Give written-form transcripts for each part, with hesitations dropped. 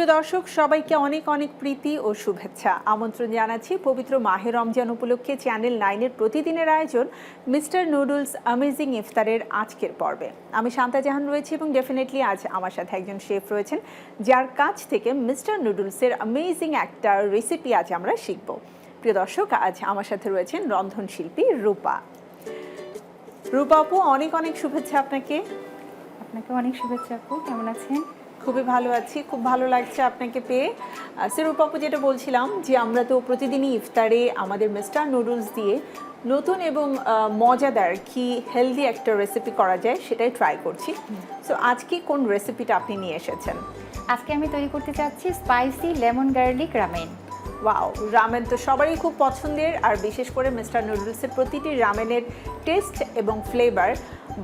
সুপ্রিয় দর্শক সবাইকে অনেক অনেক প্রীতি ও শুভেচ্ছা আমন্ত্রণ জানাচ্ছি পবিত্র মাহে রমজান উপলক্ষে চ্যানেল 9 এর প্রতিদিনের আয়োজন মিস্টার নুডলস অ্যামেজিং ইফতারের আজকের পর্বে। আমি শান্তা জাহান রয়েছি এবং ডেফিনেটলি আজ আমার সাথে একজন শেফ রয়েছেন যার কাছ থেকে মিস্টার নুডলসের অ্যামেজিং একটা রেসিপি আজ আমরা শিখব। প্রিয় দর্শক, আজ আমার সাথে রয়েছেন রন্ধনশিল্পী রূপা। রূপা আপু, অনেক অনেক শুভেচ্ছা আপনাকে। আপনাকে অনেক শুভেচ্ছা আপু, কেমন আছেন? খুবই ভালো আছি, খুব ভালো লাগছে আপনাকে পেয়ে। রূপা আপু, যেটা বলছিলাম যে আমরা তো প্রতিদিনই ইফতারে আমাদের মিস্টার নুডলস দিয়ে নতুন এবং মজাদার কি হেলদি একটা রেসিপি করা যায় সেটাই ট্রাই করছি। সো আজকে কোন রেসিপিটা আপনি নিয়ে এসেছেন? আজকে আমি তৈরি করতে চাচ্ছি spicy lemon garlic ramen. Wow, ramen তো সবারই খুব পছন্দের, আর বিশেষ করে মিস্টার নুডলসের প্রতিটি রামেনের টেস্ট এবং ফ্লেভার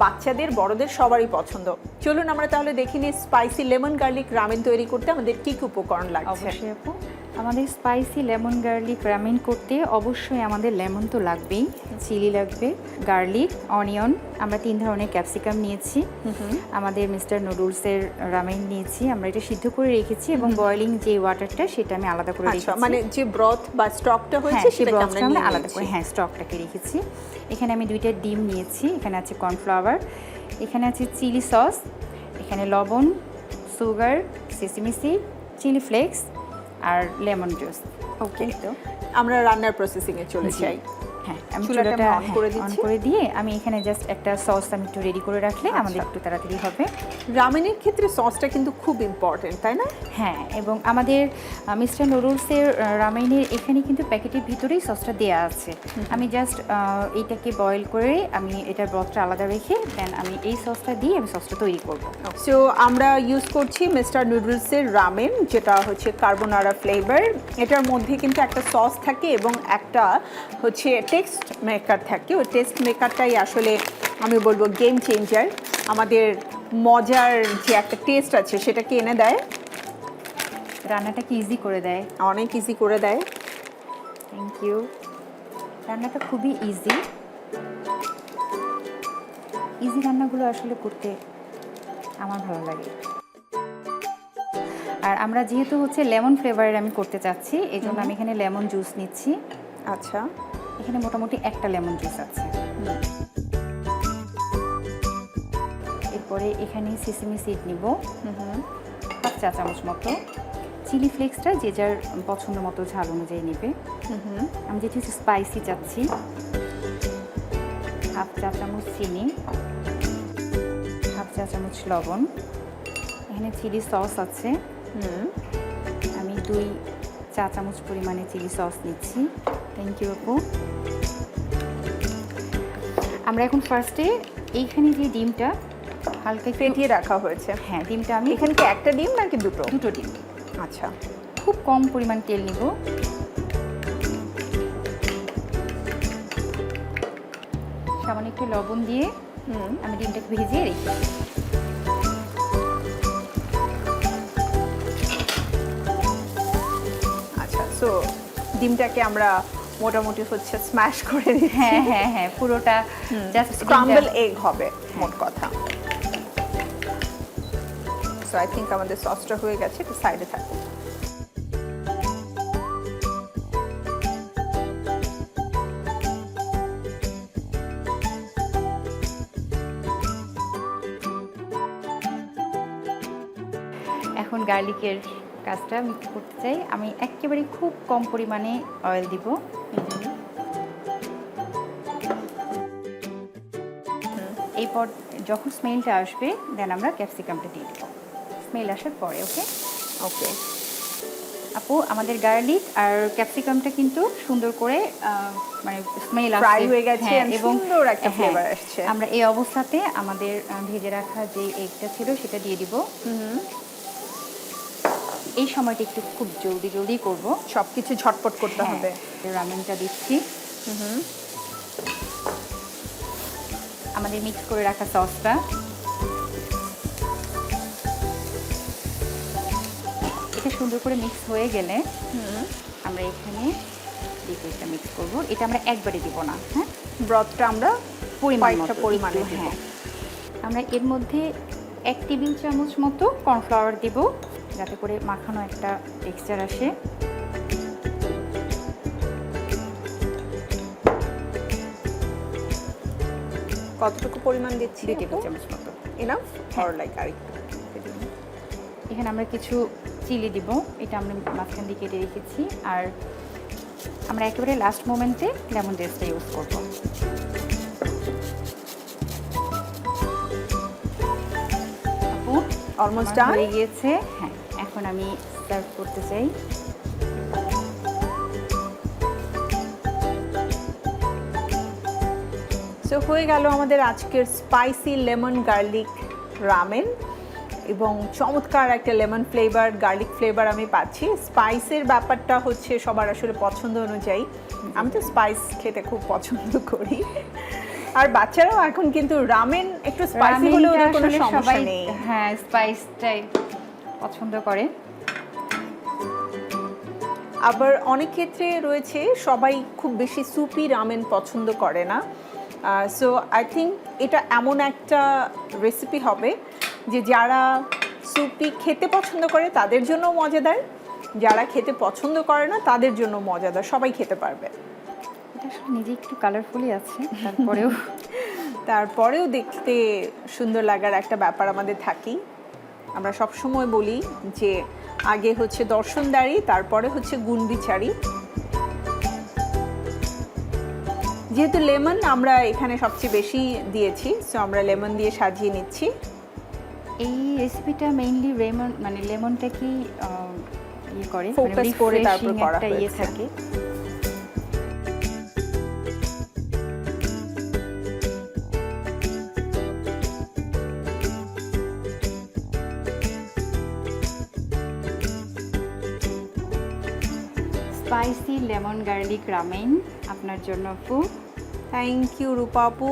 বাচ্চাদের বড়দের সবারই পছন্দ। চলুন আমরা তাহলে দেখি নিই স্পাইসি লেমন গার্লিক রামেন তৈরি করতে আমাদের কী কী উপকরণ লাগছে। অবশ্যই আপু, আমাদের স্পাইসি লেমন গার্লিক রামেন করতে অবশ্যই আমাদের লেমন তো লাগবেই, চিলি লাগবে, গার্লিক, অনিয়ন, আমরা 3 ধরনের ক্যাপসিকাম নিয়েছি, আমাদের মিস্টার নুডলসের রামেন নিয়েছি, আমরা এটা সিদ্ধ করে রেখেছি এবং বয়লিং যে ওয়াটারটা সেটা আমি আলাদা করে রেখেছি। মানে যে ব্রথ বা স্টকটা হয়েছে সেটাকে আমরা আলাদা করে স্টকটাকে রেখেছি। এখানে আমি 2টা ডিম নিয়েছি, এখানে আছে কর্নফ্লাওয়ার, এখানে আছে চিলি সস, এখানে লবণ, sugar, sesame seed, chili flakes আর লেমন জুস। ওকে, তো আমরা রান্নার প্রসেসিংয়ে চলে যাই। হ্যাঁ, আমি চুলাটা অন করে দিয়ে আমি এখানে জাস্ট একটা সস আমি একটু রেডি করে রাখলে আমাদের একটু তাড়াতাড়ি হবে। রামেনের ক্ষেত্রে সসটা কিন্তু খুব ইম্পর্টেন্ট, তাই না? হ্যাঁ, এবং আমাদের মিস্টার নুডলসের রামেনের এখানে কিন্তু প্যাকেটের ভিতরেই সসটা দেওয়া আছে। আমি জাস্ট এইটাকে বয়েল করে আমি এটার ব্রথটা আলাদা রেখে দেন আমি এই সসটা দিয়ে আমি সসটা তৈরি করব। সো আমরা ইউজ করছি মিস্টার নুডলসের রামেন, যেটা হচ্ছে কার্বোনারা ফ্লেভার। এটার মধ্যে কিন্তু একটা সস থাকে এবং একটা হচ্ছে টেক্সট মেকার থাকে। ওই টেস্ট মেকারটাই আসলে আমি বলবো গেম চেঞ্জার। আমাদের মজার যে একটা টেস্ট আছে সেটাকে এনে দেয়, রান্নাটাকে ইজি করে দেয়, অনেক ইজি করে দেয়। Thank you. রান্নাটা খুবই ইজি রান্নাগুলো আসলে করতে আমার ভালো লাগে। আর আমরা যেহেতু হচ্ছে লেমন ফ্লেভারের আমি করতে চাচ্ছি, এই জন্য আমি এখানে লেমন জুস নিচ্ছি। আচ্ছা, এখানে মোটামুটি একটা লেমন জুস আছে। এরপরে এখানে সেসমি সিড নিব, 1 চা চামচ মতো। চিলি ফ্লেক্সটা যে যার পছন্দ মতো ঝাল অনুযায়ী নেবে। আমি যেহেতু স্পাইসি চাচ্ছি, 1/2 চা চামচ চিনি, 1/2 চা চামচ লবণ, এখানে চিলি সস আছে, আমি 2 চা চামচ পরিমাণে চিলি সস নিচ্ছি। থ্যাংক ইউ আপু। আমরা এখন ফার্স্টে এইখানে যে ডিমটা হালকা ফেটিয়ে রাখা হয়েছে, হ্যাঁ ডিমটা আমি এখানে কি একটা ডিম নাকি দুটো? দুটো ডিম। আচ্ছা, খুব কম পরিমাণ তেল নিব। সামান্য একটু লবণ দিয়ে আমি ডিমটাকে ভিজিয়ে রেখে। আচ্ছা, সো ডিমটাকে আমরা মোটামুটি হচ্ছে স্ম্যাশ করে দিচ্ছি। হ্যাঁ হ্যাঁ হ্যাঁ, পুরোটা জাস্ট স্ক্রাম্বল এগ হবে মোট কথা। সো আই থিঙ্ক আমাদের সসটা হয়ে গেছে, একটু সাইডে থাকুক। এখন গার্লিকের কাজটা আমি করতে চাই। আমি একেবারে খুব কম পরিমাণে অয়েল দিব। এরপর যখন স্মেলটা আসবে দেন আমরা ক্যাপসিকামটা দিয়ে দেবো, স্মেল আসার পরে। ওকে ওকে আপু, আমাদের গার্লিক আর ক্যাপসিকামটা কিন্তু সুন্দর করে মানে স্মেল ফ্রাই হয়ে গেছে এবং সুন্দর একটা ফ্লেভার আসছে। আমরা এই অবস্থাতে আমাদের ভেজে রাখা যে এগটা ছিল সেটা দিয়ে দিব। এই সময়টা একটু খুব জলদি করব, সবকিছু ঝটপট করতে হবে। রামেনটা দিচ্ছি, আমাদের মিক্স করে রাখা সসটা, এটা সুন্দর করে মিক্স হয়ে গেলে আমরা এখানে লিকুইডটা মিক্স করব। এটা আমরা একবারে দিব না, হ্যাঁ, ব্রথটা আমরা পরিমাণে হ্যাঁ। আমরা এর মধ্যে 1 টেবিল চামচ মতো কর্নফ্লাওয়ার দিব, যাতে করে মাখানো একটা টেক্সচার আসে। কতটুকু পরিমাণ দিচ্ছি? 2 টেবিল চামচ মতো। এনাফ অর লাইক আরেকটু? এখানে আমরা কিছু চিলি দিব, এটা আমরা মাঝখান দিয়ে কেটে রেখেছি। আর আমরা একেবারে লাস্ট মোমেন্টে লেমন জেসটা ইউজ করব। আপু অলমোস্ট আমার ডান। হয়ে গিয়েছে। হ্যাঁ, এখন আমি সার্ভ করতে চাই। সো হয়ে গেল আমাদের আজকের স্পাইসি লেমন গার্লিক রামেন, এবং চমৎকার একটা লেমন ফ্লেভার, গার্লিক ফ্লেভার আমি পাচ্ছি। স্পাইসের ব্যাপারটা হচ্ছে সবার আসলে পছন্দ অনুযায়ী। আমি তো স্পাইস খেতে খুব পছন্দ করি, আর বাচ্চারাও এখন কিন্তু রামেন একটু স্পাইসি হলে ওদের কোনো সমস্যা নেই। হ্যাঁ, স্পাইসটাই পছন্দ করে। আবার অনেক ক্ষেত্রে রয়েছে সবাই খুব বেশি সুপি রামেন পছন্দ করে না। সো আই থিঙ্ক এটা এমন একটা রেসিপি হবে যে যারা সুপি খেতে পছন্দ করে তাদের জন্য মজাদার, যারা খেতে পছন্দ করে না তাদের জন্য মজাদার, সবাই খেতে পারবে। এটা আসলে নিজে একটু কালারফুলই আছে, তারপরেও দেখতে সুন্দর লাগার একটা ব্যাপার আমাদের থাকি। আমরা সবসময় বলি যে আগে হচ্ছে দর্শনদারি, তারপরে হচ্ছে গুণবিচারী। যেহেতু লেমন আমরা এখানে সবচেয়ে বেশি দিয়েছি, সো আমরা লেমন দিয়ে সাজিয়ে নিচ্ছি। এই রেসিপিটা মেইনলি লেমনটা কি ইয়ে করে, ফোকাস করে তারপর refreshing করা একটা ইয়ে হয়েছে। থাকে। স্পাইসি লেমন গার্লিক রামেন আপনার জন্য আপু। থ্যাংক ইউ রূপা আপু।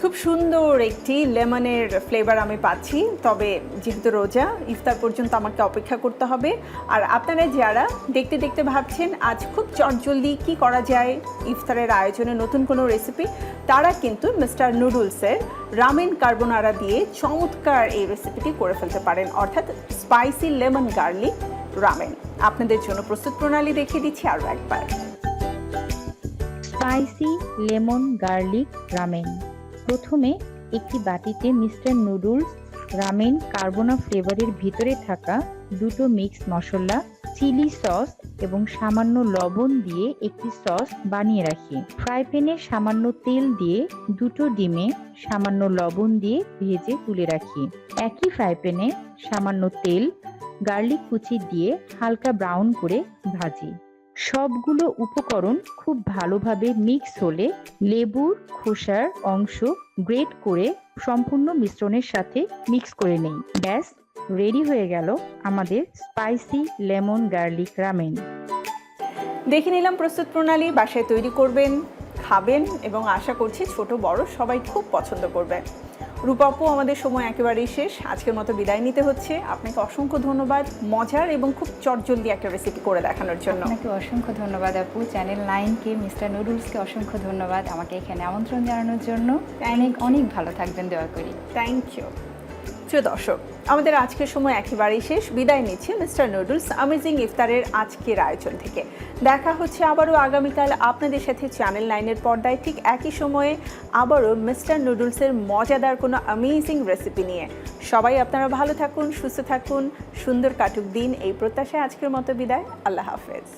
খুব সুন্দর একটি লেমনের ফ্লেভার আমি পাচ্ছি, তবে যেহেতু রোজা, ইফতার পর্যন্ত আমাকে অপেক্ষা করতে হবে। আর আপনারা যারা দেখতে দেখতে ভাবছেন আজ খুব চটজলদি কী করা যায় ইফতারের আয়োজনে নতুন কোনো রেসিপি, তারা কিন্তু মিস্টার নুডলসের রামেন কার্বোনারা দিয়ে চমৎকার এই রেসিপিটি করে ফেলতে পারেন, অর্থাৎ স্পাইসি লেমন গার্লিক রামেন। আপনাদের জন্য প্রস্তুত প্রণালী দেখিয়ে দিচ্ছি আরও একবার। Spicy lemon garlic ramen. প্রথমে একটি বাটিতে মিস্টার নুডলস রামেন কার্বোনা ফ্লেভারের ভিতরে থাকা দুটো মিক্স মশলা, চিলি সস এবং সামান্য লবণ দিয়ে একটি সস বানিয়ে রাখি। ফ্রাই প্যানে সামান্য তেল দিয়ে দুটো ডিমে সামান্য লবণ দিয়ে ভেজে তুলে রাখি। একই ফ্রাই প্যানে সামান্য তেল, গার্লিক কুচি দিয়ে হালকা ব্রাউন করে ভাজি। সবগুলো উপকরণ খুব ভালোভাবে মিক্স হলে লেবুর খোসার অংশ গ্রেট করে সম্পূর্ণ মিশ্রণের সাথে মিক্স করে নেই। ব্যাস, রেডি হয়ে গেল আমাদের স্পাইসি লেমন গার্লিক রামেন। দেখে নিলাম প্রস্তুত প্রণালী, বাসায় তৈরি করবেন, খাবেন এবং আশা করছি ছোট বড় সবাই খুব পছন্দ করবে। রূপাপু, আমাদের সময় একেবারেই শেষ, আজকের মতো বিদায় নিতে হচ্ছে। আপনাকে অসংখ্য ধন্যবাদ মজার এবং খুব চটজলদি একটা রেসিপি করে দেখানোর জন্য। আপনাকে অসংখ্য ধন্যবাদ আপু, চ্যানেল 9কে, মিস্টার নুডলসকে অসংখ্য ধন্যবাদ আমাকে এখানে আমন্ত্রণ জানানোর জন্য। অনেক অনেক ভালো থাকবেন, দোয়া করি। Thank you. প্রিয় দর্শক, আমাদের আজকের সময় একেবারেই শেষ, বিদায় নিচ্ছে মিস্টার নুডলস অ্যামেজিং ইফতারের আজকের আয়োজন থেকে। দেখা হচ্ছে আবারও আগামীকাল আপনাদের সাথে চ্যানেল 9-এর পর্দায় ঠিক একই সময়ে, আবারও মিস্টার নুডলসের মজাদার কোনো অ্যামেজিং রেসিপি নিয়ে। সবাই আপনারা ভালো থাকুন, সুস্থ থাকুন, সুন্দর কাটুক দিন, এই প্রত্যাশায় আজকের মতো বিদায়। আল্লাহ হাফেজ।